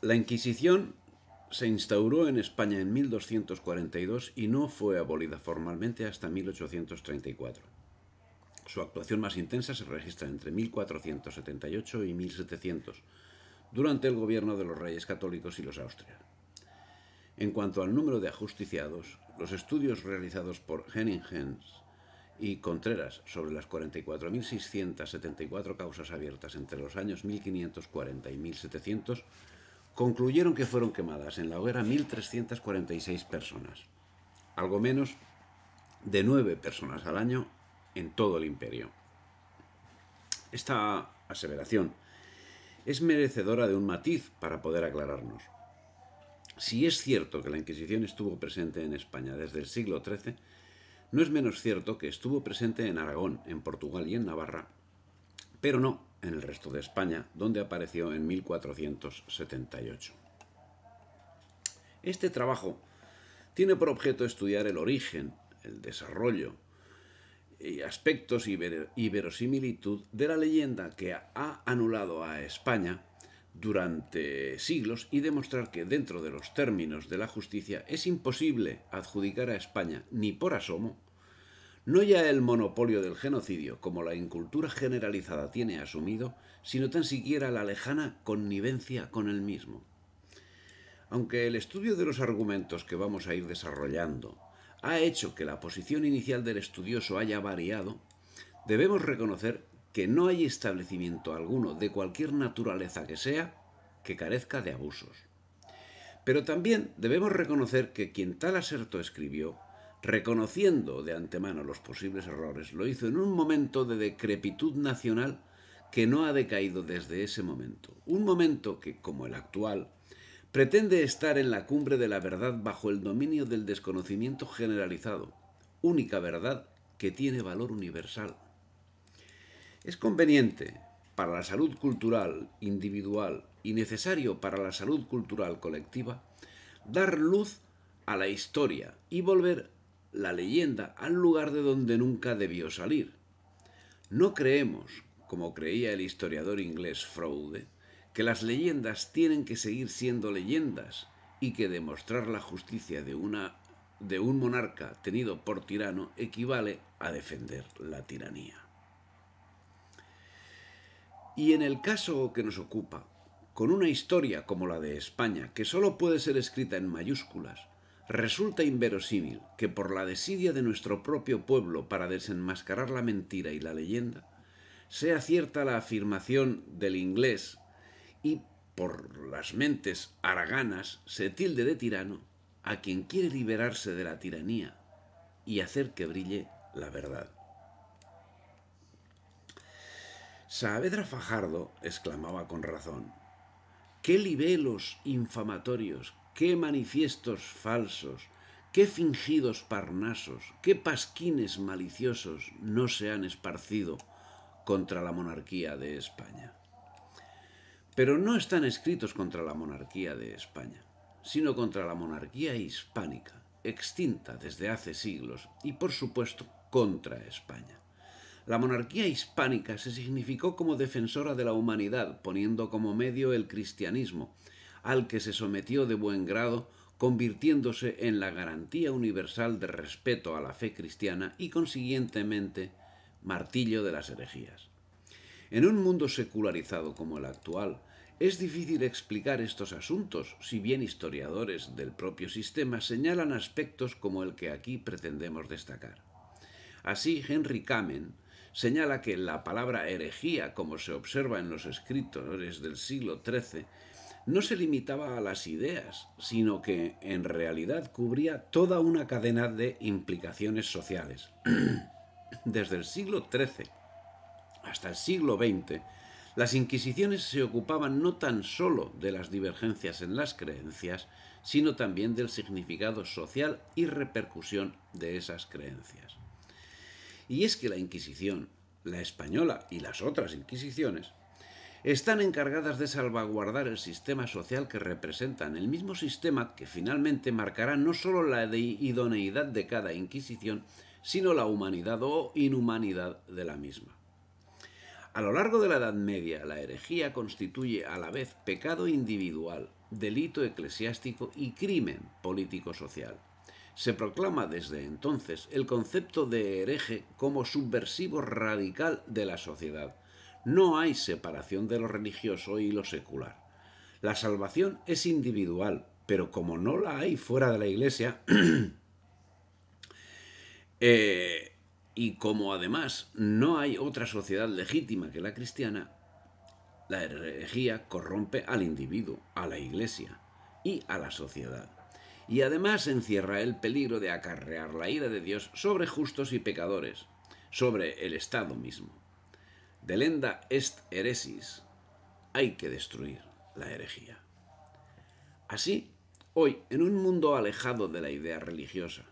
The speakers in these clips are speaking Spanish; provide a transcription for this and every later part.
La Inquisición se instauró en España en 1242 y no fue abolida formalmente hasta 1834. Su actuación más intensa se registra entre 1478 y 1700, durante el gobierno de los reyes católicos y los Austria. En cuanto al número de ajusticiados, los estudios realizados por Henninghens y Contreras sobre las 44.674 causas abiertas entre los años 1540 y 1700 concluyeron que fueron quemadas en la hoguera 1.346 personas, algo menos de 9 personas al año en todo el imperio. Esta aseveración es merecedora de un matiz para poder aclararnos. Si es cierto que la Inquisición estuvo presente en España desde el siglo XIII, no es menos cierto que estuvo presente en Aragón, en Portugal y en Navarra, pero no en el resto de España, donde apareció en 1478. Este trabajo tiene por objeto estudiar el origen, el desarrollo y aspectos y verosimilitud de la leyenda que ha anulado a España durante siglos y demostrar que dentro de los términos de la justicia es imposible adjudicar a España ni por asomo no ya el monopolio del genocidio, como la incultura generalizada tiene asumido, sino tan siquiera la lejana connivencia con el mismo. Aunque el estudio de los argumentos que vamos a ir desarrollando ha hecho que la posición inicial del estudioso haya variado, debemos reconocer que no hay establecimiento alguno de cualquier naturaleza que sea que carezca de abusos. Pero también debemos reconocer que quien tal aserto escribió, reconociendo de antemano los posibles errores, lo hizo en un momento de decrepitud nacional que no ha decaído desde ese momento. Un momento que, como el actual, pretende estar en la cumbre de la verdad bajo el dominio del desconocimiento generalizado, única verdad que tiene valor universal. Es conveniente para la salud cultural individual y necesario para la salud cultural colectiva dar luz a la historia y volver la leyenda al lugar de donde nunca debió salir. No creemos, como creía el historiador inglés Froude, que las leyendas tienen que seguir siendo leyendas y que demostrar la justicia de un monarca tenido por tirano equivale a defender la tiranía. Y en el caso que nos ocupa, con una historia como la de España, que solo puede ser escrita en mayúsculas, resulta inverosímil que por la desidia de nuestro propio pueblo para desenmascarar la mentira y la leyenda, sea cierta la afirmación del inglés y por las mentes haraganas se tilde de tirano a quien quiere liberarse de la tiranía y hacer que brille la verdad. Saavedra Fajardo exclamaba con razón: «¡Qué libelos infamatorios, qué manifiestos falsos, qué fingidos parnasos, qué pasquines maliciosos no se han esparcido contra la monarquía de España!». Pero no están escritos contra la monarquía de España, sino contra la monarquía hispánica, extinta desde hace siglos, y por supuesto contra España. La monarquía hispánica se significó como defensora de la humanidad, poniendo como medio el cristianismo, al que se sometió de buen grado, convirtiéndose en la garantía universal de respeto a la fe cristiana y, consiguientemente, martillo de las herejías. En un mundo secularizado como el actual, es difícil explicar estos asuntos, si bien historiadores del propio sistema señalan aspectos como el que aquí pretendemos destacar. Así, Henry Kamen señala que la palabra herejía, como se observa en los escritores del siglo XIII, no se limitaba a las ideas, sino que en realidad cubría toda una cadena de implicaciones sociales. Desde el siglo XIII hasta el siglo XX, las inquisiciones se ocupaban no tan solo de las divergencias en las creencias, sino también del significado social y repercusión de esas creencias. Y es que la Inquisición, la española y las otras Inquisiciones, están encargadas de salvaguardar el sistema social que representan, el mismo sistema que finalmente marcará no solo la idoneidad de cada Inquisición, sino la humanidad o inhumanidad de la misma. A lo largo de la Edad Media, la herejía constituye a la vez pecado individual, delito eclesiástico y crimen político-social. Se proclama desde entonces el concepto de hereje como subversivo radical de la sociedad. No hay separación de lo religioso y lo secular. La salvación es individual, pero como no la hay fuera de la Iglesia, y como además no hay otra sociedad legítima que la cristiana, la herejía corrompe al individuo, a la Iglesia y a la sociedad. Y además encierra el peligro de acarrear la ira de Dios sobre justos y pecadores, sobre el Estado mismo. Delenda est heresis. Hay que destruir la herejía. Así, hoy, en un mundo alejado de la idea religiosa,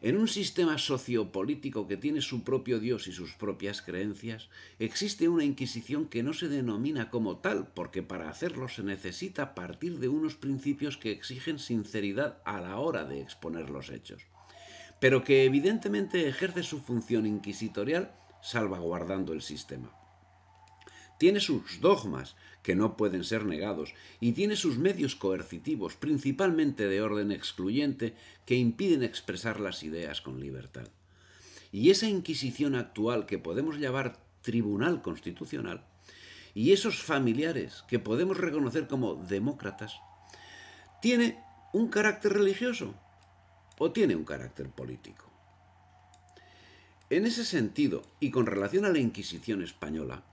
en un sistema sociopolítico que tiene su propio Dios y sus propias creencias, existe una Inquisición que no se denomina como tal, porque para hacerlo se necesita partir de unos principios que exigen sinceridad a la hora de exponer los hechos, pero que evidentemente ejerce su función inquisitorial salvaguardando el sistema. Tiene sus dogmas, que no pueden ser negados, y tiene sus medios coercitivos, principalmente de orden excluyente, que impiden expresar las ideas con libertad. Y esa Inquisición actual, que podemos llamar Tribunal Constitucional, y esos familiares, que podemos reconocer como demócratas, ¿tiene un carácter religioso o tiene un carácter político? En ese sentido, y con relación a la Inquisición española,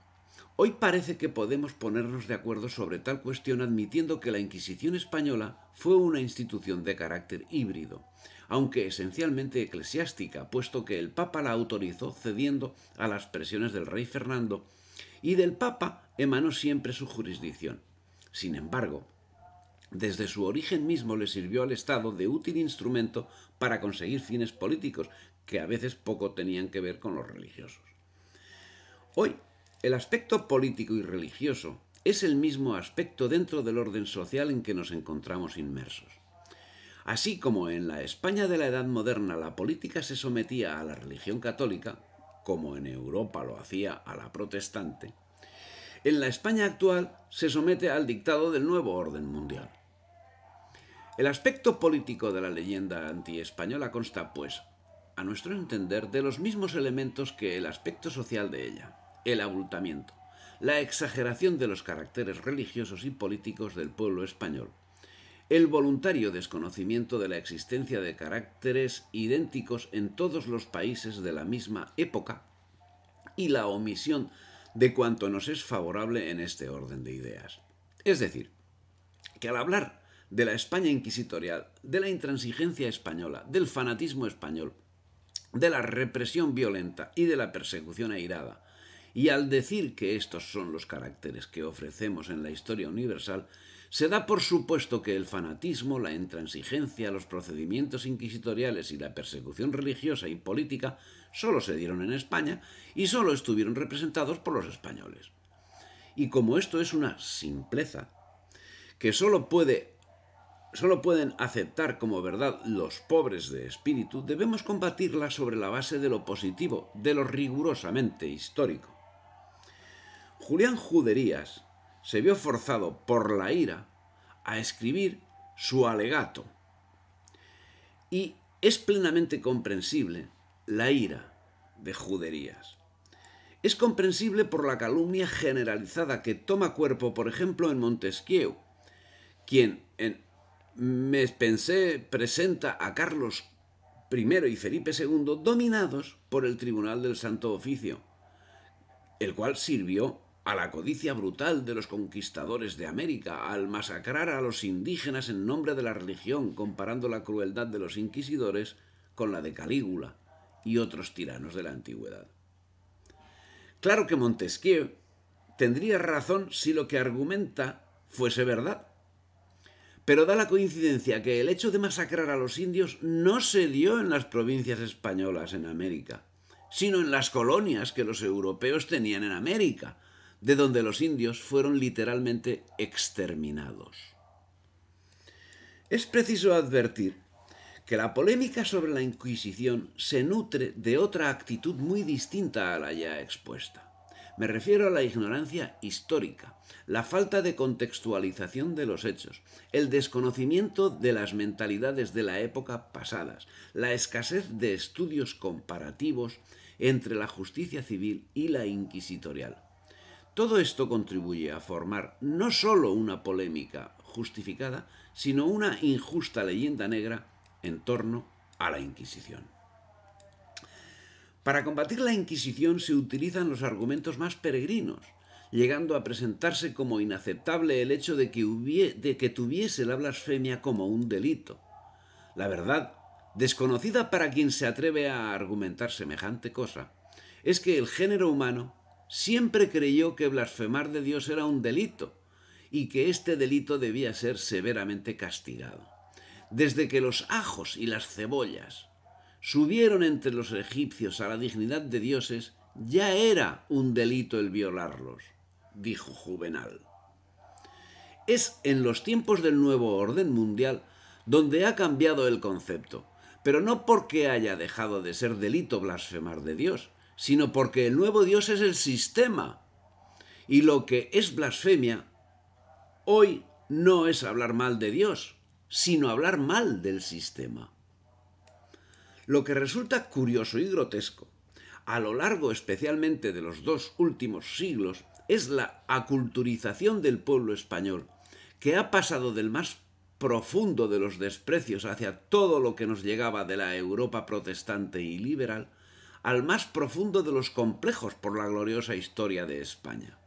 hoy parece que podemos ponernos de acuerdo sobre tal cuestión admitiendo que la Inquisición española fue una institución de carácter híbrido, aunque esencialmente eclesiástica, puesto que el Papa la autorizó cediendo a las presiones del rey Fernando, y del Papa emanó siempre su jurisdicción. Sin embargo, desde su origen mismo le sirvió al Estado de útil instrumento para conseguir fines políticos, que a veces poco tenían que ver con los religiosos. Hoy, el aspecto político y religioso es el mismo aspecto dentro del orden social en que nos encontramos inmersos. Así como en la España de la Edad Moderna la política se sometía a la religión católica, como en Europa lo hacía a la protestante, en la España actual se somete al dictado del nuevo orden mundial. El aspecto político de la leyenda antiespañola consta, pues, a nuestro entender, de los mismos elementos que el aspecto social de ella: el abultamiento, la exageración de los caracteres religiosos y políticos del pueblo español, el voluntario desconocimiento de la existencia de caracteres idénticos en todos los países de la misma época y la omisión de cuanto nos es favorable en este orden de ideas. Es decir, que al hablar de la España inquisitorial, de la intransigencia española, del fanatismo español, de la represión violenta y de la persecución airada, y al decir que estos son los caracteres que ofrecemos en la historia universal, se da por supuesto que el fanatismo, la intransigencia, los procedimientos inquisitoriales y la persecución religiosa y política solo se dieron en España y solo estuvieron representados por los españoles. Y como esto es una simpleza que solo pueden aceptar como verdad los pobres de espíritu, debemos combatirla sobre la base de lo positivo, de lo rigurosamente histórico. Julián Juderías se vio forzado por la ira a escribir su alegato, y es plenamente comprensible la ira de Juderías. Es comprensible por la calumnia generalizada que toma cuerpo, por ejemplo, en Montesquieu, quien en Mes Pensé presenta a Carlos I y Felipe II dominados por el Tribunal del Santo Oficio, el cual sirvió a la codicia brutal de los conquistadores de América al masacrar a los indígenas en nombre de la religión, comparando la crueldad de los inquisidores con la de Calígula y otros tiranos de la antigüedad. Claro que Montesquieu tendría razón si lo que argumenta fuese verdad, pero da la coincidencia que el hecho de masacrar a los indios no se dio en las provincias españolas en América, sino en las colonias que los europeos tenían en América, de donde los indios fueron literalmente exterminados. Es preciso advertir que la polémica sobre la Inquisición se nutre de otra actitud muy distinta a la ya expuesta. Me refiero a la ignorancia histórica, la falta de contextualización de los hechos, el desconocimiento de las mentalidades de la época pasadas, la escasez de estudios comparativos entre la justicia civil y la inquisitorial. Todo esto contribuye a formar no solo una polémica justificada, sino una injusta leyenda negra en torno a la Inquisición. Para combatir la Inquisición se utilizan los argumentos más peregrinos, llegando a presentarse como inaceptable el hecho de que tuviese la blasfemia como un delito. La verdad, desconocida para quien se atreve a argumentar semejante cosa, es que el género humano siempre creyó que blasfemar de Dios era un delito y que este delito debía ser severamente castigado. Desde que los ajos y las cebollas subieron entre los egipcios a la dignidad de dioses, ya era un delito el violarlos, dijo Juvenal. Es en los tiempos del nuevo orden mundial donde ha cambiado el concepto, pero no porque haya dejado de ser delito blasfemar de Dios, sino porque el nuevo Dios es el sistema. Y lo que es blasfemia hoy no es hablar mal de Dios, sino hablar mal del sistema. Lo que resulta curioso y grotesco, a lo largo especialmente de los 2 últimos siglos, es la aculturización del pueblo español, que ha pasado del más profundo de los desprecios hacia todo lo que nos llegaba de la Europa protestante y liberal, al más profundo de los complejos por la gloriosa historia de España.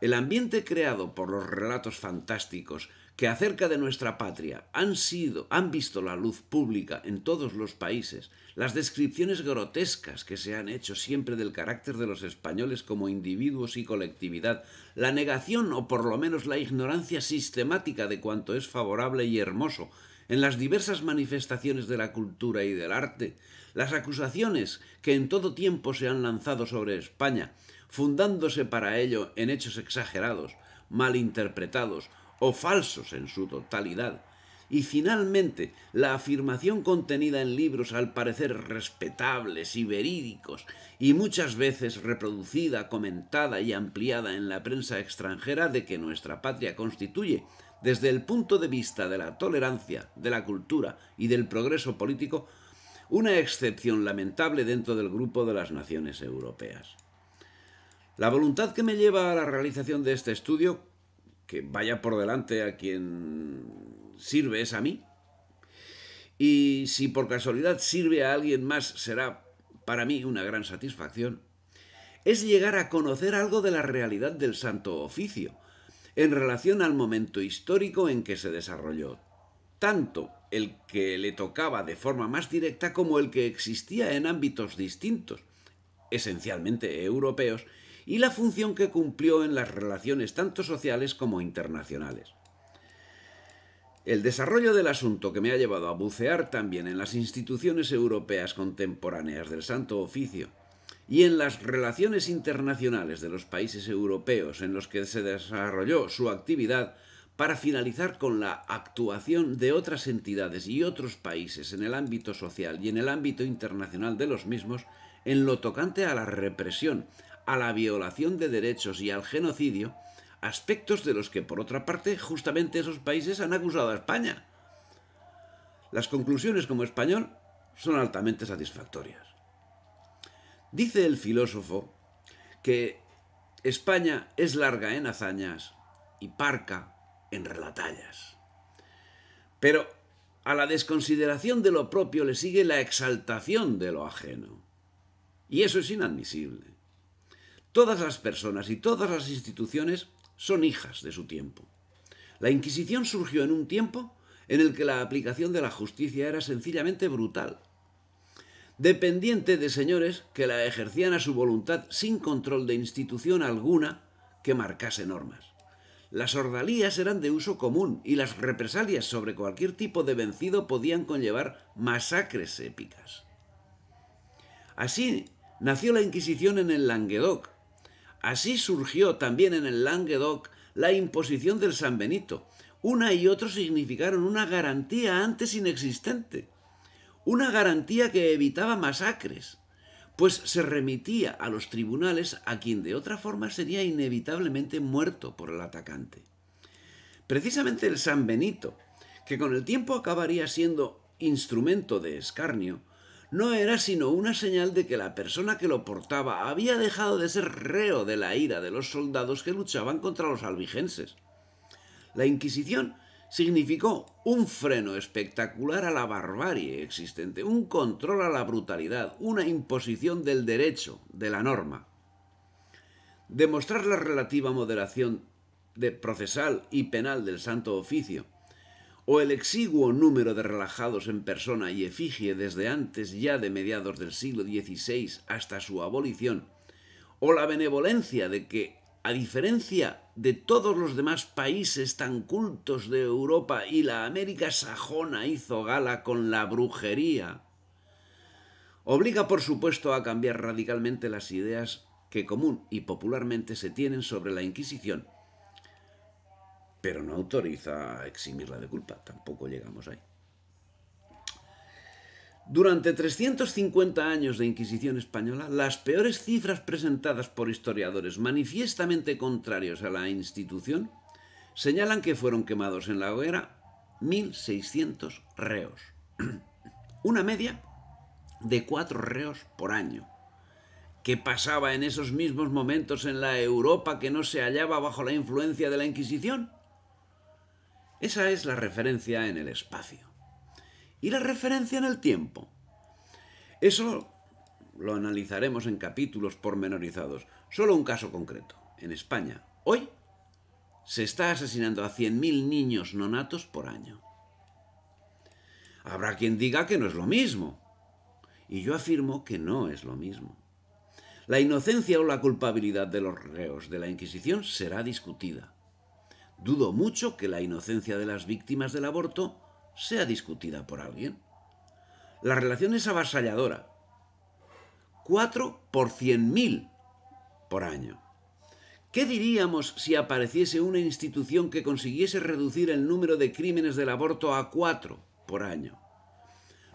El ambiente creado por los relatos fantásticos que acerca de nuestra patria han visto la luz pública en todos los países, las descripciones grotescas que se han hecho siempre del carácter de los españoles como individuos y colectividad, la negación o por lo menos la ignorancia sistemática de cuanto es favorable y hermoso en las diversas manifestaciones de la cultura y del arte, las acusaciones que en todo tiempo se han lanzado sobre España, fundándose para ello en hechos exagerados, malinterpretados o falsos en su totalidad, y finalmente la afirmación contenida en libros al parecer respetables y verídicos, y muchas veces reproducida, comentada y ampliada en la prensa extranjera de que nuestra patria constituye, desde el punto de vista de la tolerancia, de la cultura y del progreso político, una excepción lamentable dentro del grupo de las naciones europeas. La voluntad que me lleva a la realización de este estudio, que vaya por delante a quien sirve es a mí, y si por casualidad sirve a alguien más será para mí una gran satisfacción, es llegar a conocer algo de la realidad del Santo Oficio, en relación al momento histórico en que se desarrolló, tanto el que le tocaba de forma más directa como el que existía en ámbitos distintos, esencialmente europeos, y la función que cumplió en las relaciones tanto sociales como internacionales. El desarrollo del asunto que me ha llevado a bucear también en las instituciones europeas contemporáneas del Santo Oficio y en las relaciones internacionales de los países europeos en los que se desarrolló su actividad, para finalizar con la actuación de otras entidades y otros países en el ámbito social y en el ámbito internacional de los mismos, en lo tocante a la represión, a la violación de derechos y al genocidio, aspectos de los que, por otra parte, justamente esos países han acusado a España. Las conclusiones como español son altamente satisfactorias. Dice el filósofo que España es larga en hazañas y parca en relatallas. Pero a la desconsideración de lo propio le sigue la exaltación de lo ajeno. Y eso es inadmisible. Todas las personas y todas las instituciones son hijas de su tiempo. La Inquisición surgió en un tiempo en el que la aplicación de la justicia era sencillamente brutal, dependiente de señores que la ejercían a su voluntad sin control de institución alguna que marcase normas. Las ordalías eran de uso común y las represalias sobre cualquier tipo de vencido podían conllevar masacres épicas. Así nació la Inquisición en el Languedoc. Así surgió también en el Languedoc la imposición del San Benito. Una y otro significaron una garantía antes inexistente, una garantía que evitaba masacres, pues se remitía a los tribunales a quien de otra forma sería inevitablemente muerto por el atacante. Precisamente el San Benito, que con el tiempo acabaría siendo instrumento de escarnio, no era sino una señal de que la persona que lo portaba había dejado de ser reo de la ira de los soldados que luchaban contra los albigenses. La Inquisición significó un freno espectacular a la barbarie existente, un control a la brutalidad, una imposición del derecho, de la norma. Demostrar la relativa moderación de procesal y penal del Santo Oficio, o el exiguo número de relajados en persona y efigie desde antes ya de mediados del siglo XVI hasta su abolición, o la benevolencia de que, a diferencia de todos los demás países tan cultos de Europa y la América sajona hizo gala con la brujería, obliga por supuesto a cambiar radicalmente las ideas que común y popularmente se tienen sobre la Inquisición, pero no autoriza a eximirla de culpa, tampoco llegamos ahí. Durante 350 años de Inquisición española, las peores cifras presentadas por historiadores manifiestamente contrarios a la institución señalan que fueron quemados en la hoguera 1.600 reos, una media de 4 reos por año. ¿Qué pasaba en esos mismos momentos en la Europa que no se hallaba bajo la influencia de la Inquisición? Esa es la referencia en el espacio. ¿Y la referencia en el tiempo? Eso lo analizaremos en capítulos pormenorizados. Solo un caso concreto. En España, hoy, se está asesinando a 100.000 niños nonatos por año. Habrá quien diga que no es lo mismo. Y yo afirmo que no es lo mismo. La inocencia o la culpabilidad de los reos de la Inquisición será discutida. Dudo mucho que la inocencia de las víctimas del aborto sea discutida por alguien. La relación es avasalladora. 4 por 100.000 por año. ¿Qué diríamos si apareciese una institución que consiguiese reducir el número de crímenes del aborto a 4 por año?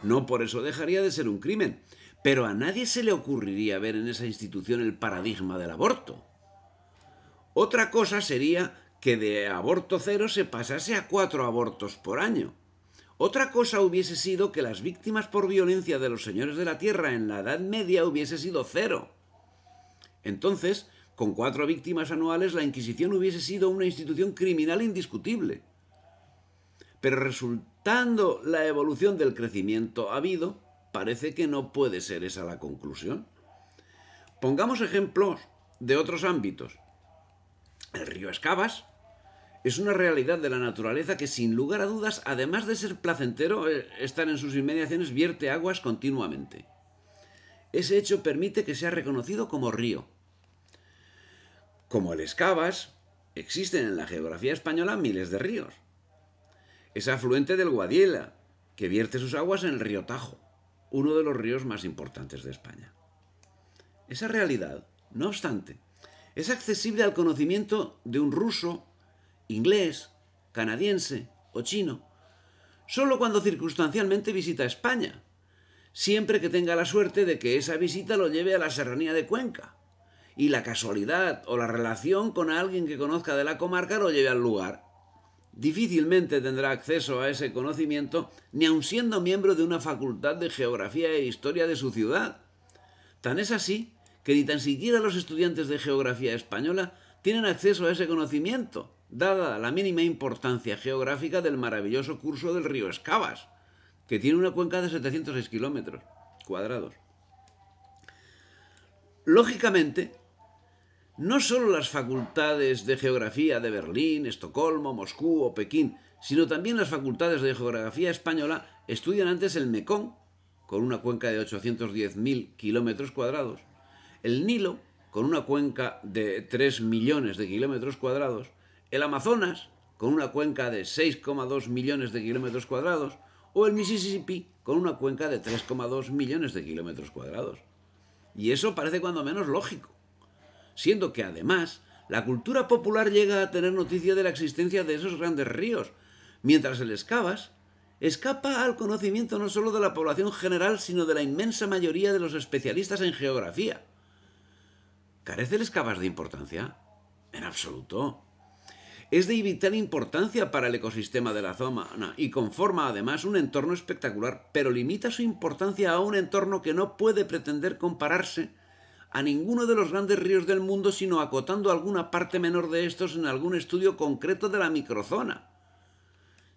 No por eso dejaría de ser un crimen, pero a nadie se le ocurriría ver en esa institución el paradigma del aborto. Otra cosa sería que de aborto cero se pasase a 4 abortos por año. Otra cosa hubiese sido que las víctimas por violencia de los señores de la tierra en la Edad Media hubiese sido 0. Entonces, con 4 víctimas anuales, la Inquisición hubiese sido una institución criminal indiscutible. Pero resultando la evolución del crecimiento habido, parece que no puede ser esa la conclusión. Pongamos ejemplos de otros ámbitos. El río Escabas es una realidad de la naturaleza que, sin lugar a dudas, además de ser placentero estar en sus inmediaciones, vierte aguas continuamente. Ese hecho permite que sea reconocido como río. Como el Escabas, existen en la geografía española miles de ríos. Es afluente del Guadiela, que vierte sus aguas en el río Tajo, uno de los ríos más importantes de España. Esa realidad, no obstante, es accesible al conocimiento de un ruso, inglés, canadiense o chino, solo cuando circunstancialmente visita España, siempre que tenga la suerte de que esa visita lo lleve a la serranía de Cuenca y la casualidad o la relación con alguien que conozca de la comarca lo lleve al lugar. Difícilmente tendrá acceso a ese conocimiento ni aun siendo miembro de una facultad de geografía e historia de su ciudad. Tan es así que ni tan siquiera los estudiantes de geografía española tienen acceso a ese conocimiento, dada la mínima importancia geográfica del maravilloso curso del río Escabas, que tiene una cuenca de 706 kilómetros cuadrados. Lógicamente, no solo las facultades de geografía de Berlín, Estocolmo, Moscú o Pekín, sino también las facultades de geografía española estudian antes el Mekong, con una cuenca de 810.000 kilómetros cuadrados, el Nilo, con una cuenca de 3 millones de kilómetros cuadrados, el Amazonas, con una cuenca de 6,2 millones de kilómetros cuadrados, o el Mississippi, con una cuenca de 3,2 millones de kilómetros cuadrados. Y eso parece cuando menos lógico, siendo que además la cultura popular llega a tener noticia de la existencia de esos grandes ríos, mientras el Escabas escapa al conocimiento no solo de la población general, sino de la inmensa mayoría de los especialistas en geografía. ¿Carece el Escabas de importancia? En absoluto. Es de vital importancia para el ecosistema de la zona y conforma además un entorno espectacular, pero limita su importancia a un entorno que no puede pretender compararse a ninguno de los grandes ríos del mundo, sino acotando alguna parte menor de estos en algún estudio concreto de la microzona.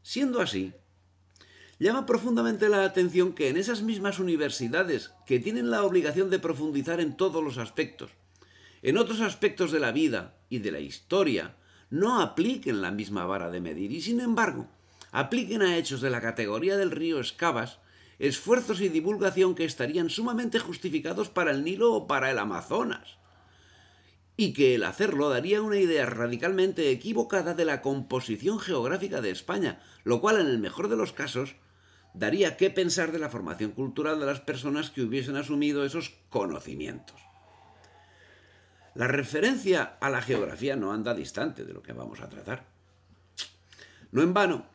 Siendo así, llama profundamente la atención que en esas mismas universidades, que tienen la obligación de profundizar en todos los aspectos, en otros aspectos de la vida y de la historia, no apliquen la misma vara de medir y, sin embargo, apliquen a hechos de la categoría del río Escabas esfuerzos y divulgación que estarían sumamente justificados para el Nilo o para el Amazonas, y que el hacerlo daría una idea radicalmente equivocada de la composición geográfica de España, lo cual en el mejor de los casos daría qué pensar de la formación cultural de las personas que hubiesen asumido esos conocimientos. La referencia a la geografía no anda distante de lo que vamos a tratar. No en vano,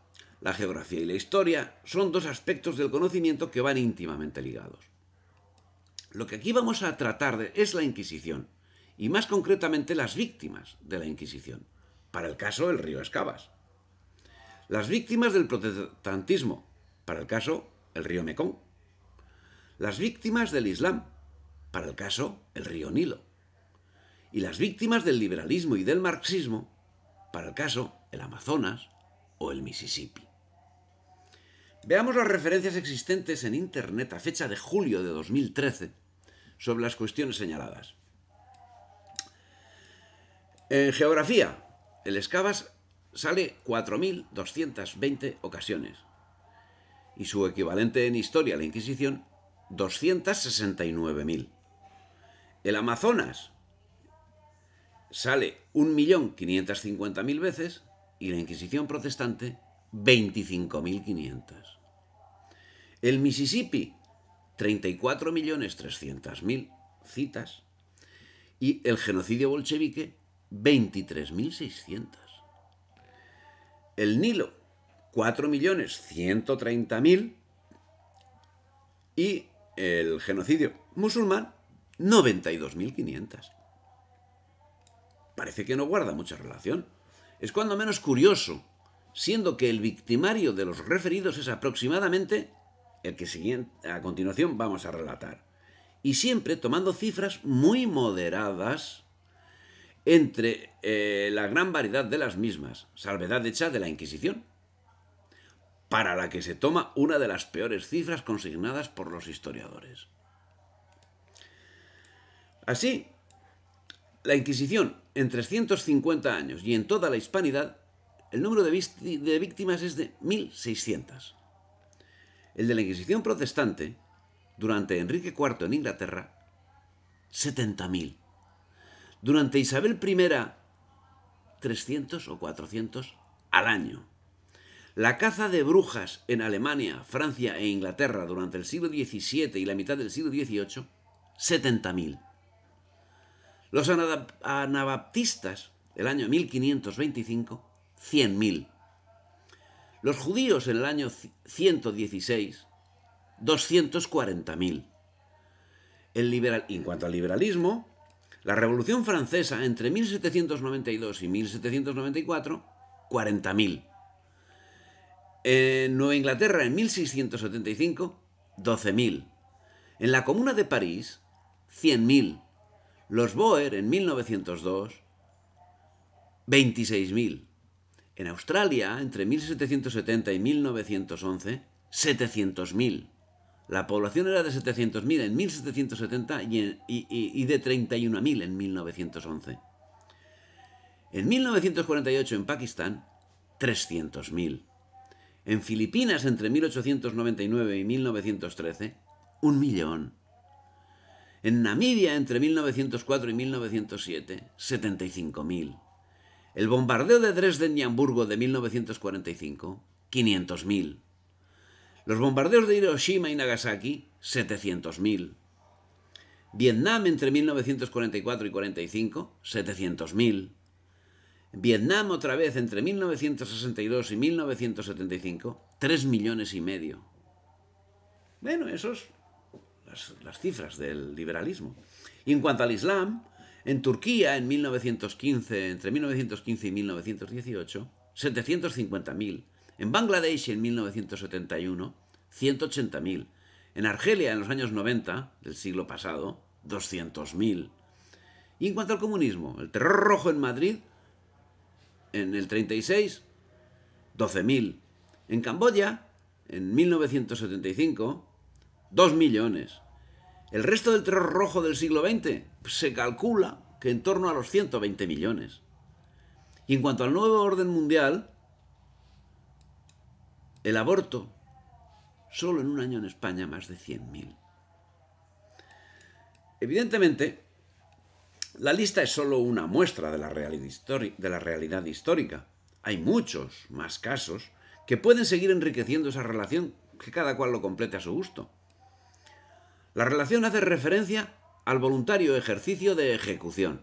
la geografía y la historia son dos aspectos del conocimiento que van íntimamente ligados. Lo que aquí vamos a tratar es la Inquisición, y más concretamente las víctimas de la Inquisición, para el caso del río Escabas. Las víctimas del protestantismo, para el caso el río Mekong. Las víctimas del Islam, para el caso el río Nilo. Y las víctimas del liberalismo y del marxismo, para el caso el Amazonas o el Mississippi. Veamos las referencias existentes en Internet a fecha de julio de 2013 sobre las cuestiones señaladas. En geografía, el Escabas sale 4.220 ocasiones y su equivalente en historia, la Inquisición, 269.000. El Amazonas sale 1.550.000 veces y la Inquisición protestante 25.500. El Mississippi, 34.300.000 citas y el genocidio bolchevique 23.600. El Nilo, 4.130.000 y el genocidio musulmán 92.500. Parece que no guarda mucha relación. Es cuando menos curioso, siendo que el victimario de los referidos es aproximadamente el que a continuación vamos a relatar, y siempre tomando cifras muy moderadas entre la gran variedad de las mismas, salvedad hecha de la Inquisición, para la que se toma una de las peores cifras consignadas por los historiadores. Así, la Inquisición, en 350 años y en toda la hispanidad, el número de víctimas es de 1.600. El de la Inquisición protestante, durante Enrique IV en Inglaterra, 70.000. Durante Isabel I, 300 o 400 al año. La caza de brujas en Alemania, Francia e Inglaterra durante el siglo XVII y la mitad del siglo XVIII, 70.000. Los anabaptistas, el año 1525, 100.000. Los judíos en el año 116, 240.000. En cuanto al liberalismo, la Revolución Francesa entre 1792 y 1794, 40.000. En Nueva Inglaterra en 1675, 12.000. En la Comuna de París, 100.000. Los Boer en 1902, 26.000. En Australia, entre 1770 y 1911, 700.000. La población era de 700.000 en 1770 y de 31.000 en 1911. En 1948 en Pakistán, 300.000. En Filipinas entre 1899 y 1913, 1.000.000. En Namibia entre 1904 y 1907, 75.000. El bombardeo de Dresden y Hamburgo de 1945, 500.000. Los bombardeos de Hiroshima y Nagasaki, 700.000. Vietnam entre 1944 y 45, 700.000. Vietnam otra vez entre 1962 y 1975, 3,5 millones. Bueno, esos las cifras del liberalismo. Y en cuanto al Islam, en Turquía en 1915, entre 1915 y 1918, 750.000. En Bangladesh en 1971, 180.000. En Argelia en los años 90 del siglo pasado, 200.000. Y en cuanto al comunismo, el terror rojo en Madrid en el 36, 12.000. En Camboya, en 1975, 2 millones. El resto del terror rojo del siglo XX se calcula que en torno a los 120 millones. Y en cuanto al nuevo orden mundial, el aborto, solo en un año en España, más de 100.000. Evidentemente, la lista es solo una muestra de la realidad histórica. Hay muchos más casos que pueden seguir enriqueciendo esa relación, que cada cual lo complete a su gusto. La relación hace referencia al voluntario ejercicio de ejecución.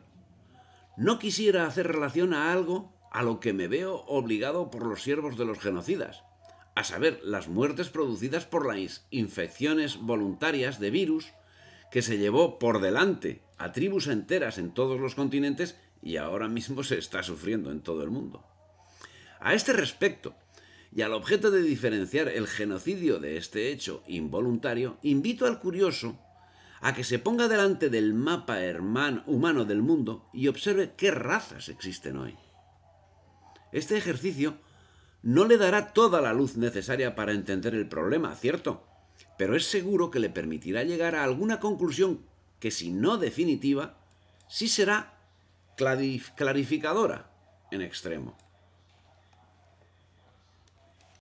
No quisiera hacer relación a algo a lo que me veo obligado por los siervos de los genocidas, a saber, las muertes producidas por las infecciones voluntarias de virus que se llevó por delante a tribus enteras en todos los continentes y ahora mismo se está sufriendo en todo el mundo. A este respecto, y al objeto de diferenciar el genocidio de este hecho involuntario, invito al curioso a que se ponga delante del mapa humano del mundo y observe qué razas existen hoy. Este ejercicio no le dará toda la luz necesaria para entender el problema, ¿cierto? Pero es seguro que le permitirá llegar a alguna conclusión que, si no definitiva, sí será clarificadora en extremo.